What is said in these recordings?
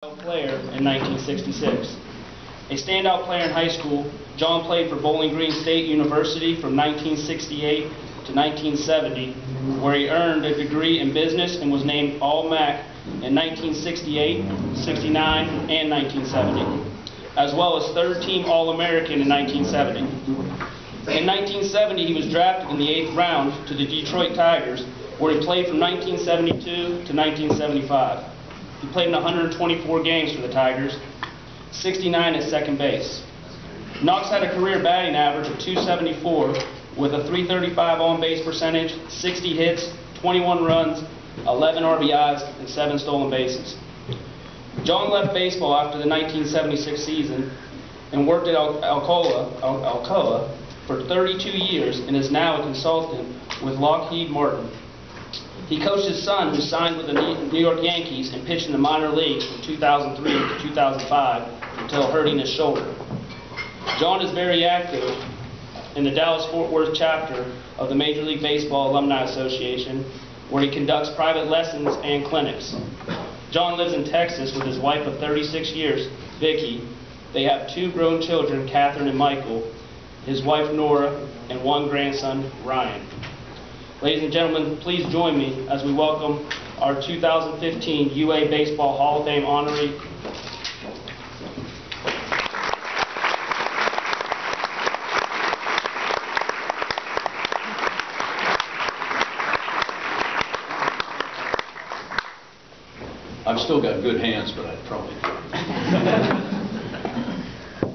Player in 1966. A standout player in high school, John played for Bowling Green State University from 1968 to 1970, where he earned a degree in business and was named All-MAC in 1968, 69, and 1970, as well as third-team All-American in 1970. In 1970, he was drafted in the 8th round to the Detroit Tigers, where he played from 1972 to 1975. He played in 124 games for the Tigers, 69 at second base. Knox had a career batting average of .274 with a .335 on-base percentage, 60 hits, 21 runs, 11 RBIs, and 7 stolen bases. John left baseball after the 1976 season and worked at Alcoa for 32 years and is now a consultant with Lockheed Martin. He coached his son, who signed with the New York Yankees and pitched in the minor leagues from 2003 to 2005 until hurting his shoulder. John is very active in the Dallas-Fort Worth chapter of the Major League Baseball Alumni Association, where he conducts private lessons and clinics. John lives in Texas with his wife of 36 years, Vicki. They have 2 grown children, Catherine and Michael, his wife Nora, and 1 grandson, Ryan. Ladies and gentlemen, please join me as we welcome our 2015 UA Baseball Hall of Fame honoree. I've still got good hands, but I'd probably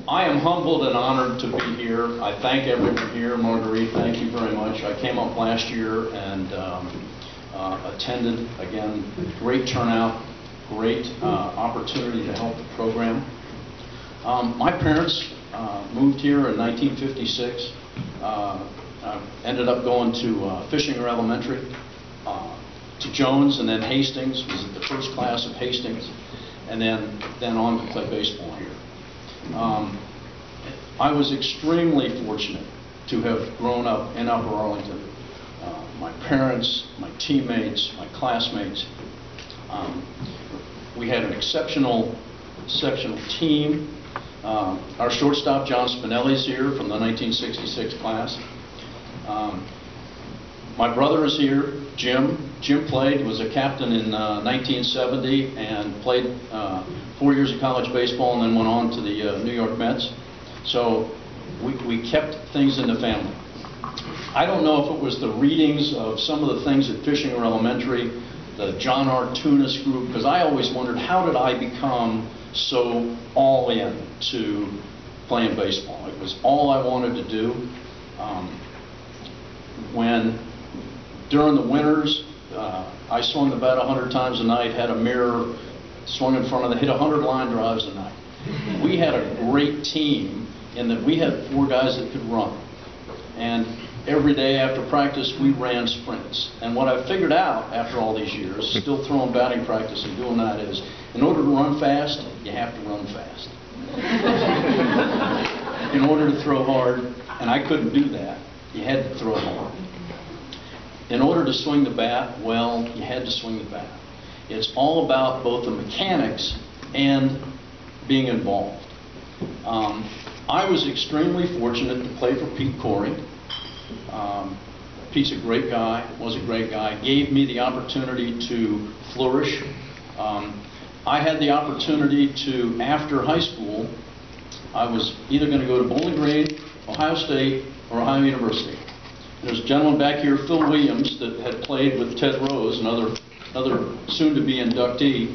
I am humbled and honored to be here. I thank everyone here. Marguerite, thank you very much. I came up last year and attended. Again, great turnout, great opportunity to help the program. My parents moved here in 1956. Ended up going to Fishinger Elementary, to Jones, and then Hastings. Was at the first class of Hastings, and then on to play baseball here. I was extremely fortunate to have grown up in Upper Arlington. My parents, my teammates, my classmates. We had an exceptional team. Our shortstop, John Spinelli, is here from the 1966 class. My brother is here, Jim. Jim played, was a captain in 1970 and played 4 years of college baseball and then went on to the New York Mets. So we kept things in the family. I don't know if it was the readings of some of the things at Fishinger Elementary, the John R. Tunis group, because I always wondered, how did I become so all in to playing baseball? It was all I wanted to do. When during the winters, I swung the bat 100 times a night, had a mirror, swung in front of the, hit 100 line drives a night. We had a great team in that we had 4 guys that could run. And every day after practice, we ran sprints. And what I figured out after all these years, still throwing batting practice and doing that, is in order to run fast, you have to run fast. In order to throw hard, and I couldn't do that, you had to throw hard. In order to swing the bat, well, you had to swing the bat. It's all about both the mechanics and being involved. I was extremely fortunate to play for Pete Corey. Pete's a great guy, was a great guy, gave me the opportunity to flourish. I had the opportunity to, after high school, I was either going to go to Bowling Green, Ohio State, or Ohio University. There's a gentleman back here, Phil Williams, that had played with Ted Rose, another soon-to-be inductee.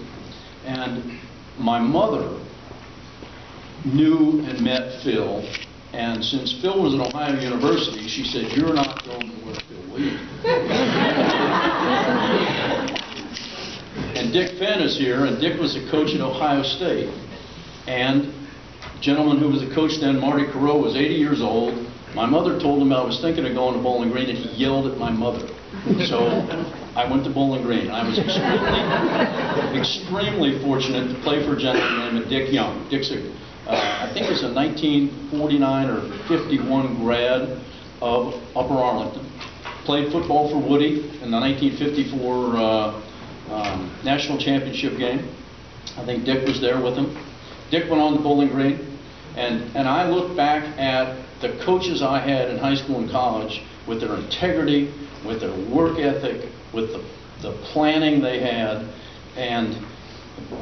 And my mother knew and met Phil. And since Phil was at Ohio University, she said, "You're not going to where Phil Williams." And Dick Fenn is here, and Dick was a coach at Ohio State. And the gentleman who was a coach then, Marty Carreau, was 80 years old. My mother told him I was thinking of going to Bowling Green, and he yelled at my mother. So I went to Bowling Green. I was extremely fortunate to play for a gentleman named Dick Young. Dick's I think was a 1949 or 51 grad of Upper Arlington. Played football for Woody in the 1954 national championship game. I think Dick was there with him. Dick went on to Bowling Green, and I look back at the coaches I had in high school and college with their integrity, with their work ethic, with the planning they had. And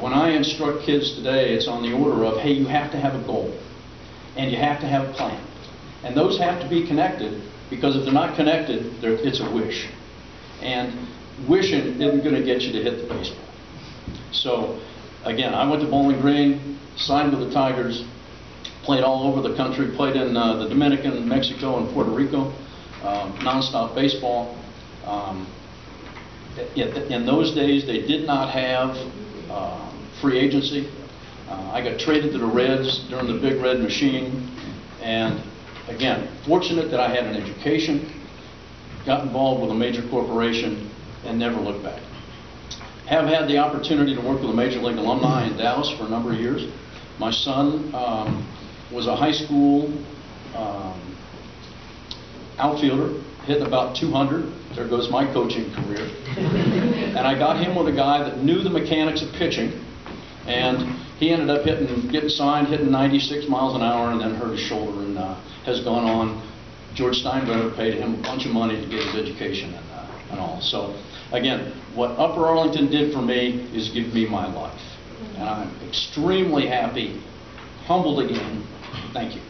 when I instruct kids today, it's on the order of, hey, you have to have a goal, and you have to have a plan. And those have to be connected, because if they're not connected, it's a wish. And wishing isn't going to get you to hit the baseball. So, again, I went to Bowling Green, signed with the Tigers, played all over the country, played in the Dominican, Mexico, and Puerto Rico, nonstop baseball. In those days, they did not have free agency. I got traded to the Reds during the Big Red Machine, and again, fortunate that I had an education, got involved with a major corporation, and never looked back. Have had the opportunity to work with a Major League alumni in Dallas for a number of years. My son was a high school outfielder, hitting about 200. There goes my coaching career. And I got him with a guy that knew the mechanics of pitching, and he ended up getting signed, hitting 96 miles an hour, and then hurt his shoulder and has gone on. George Steinbrenner paid him a bunch of money to get his education and all. So, again, what Upper Arlington did for me is give me my life. And I'm extremely happy, humbled again. Thank you.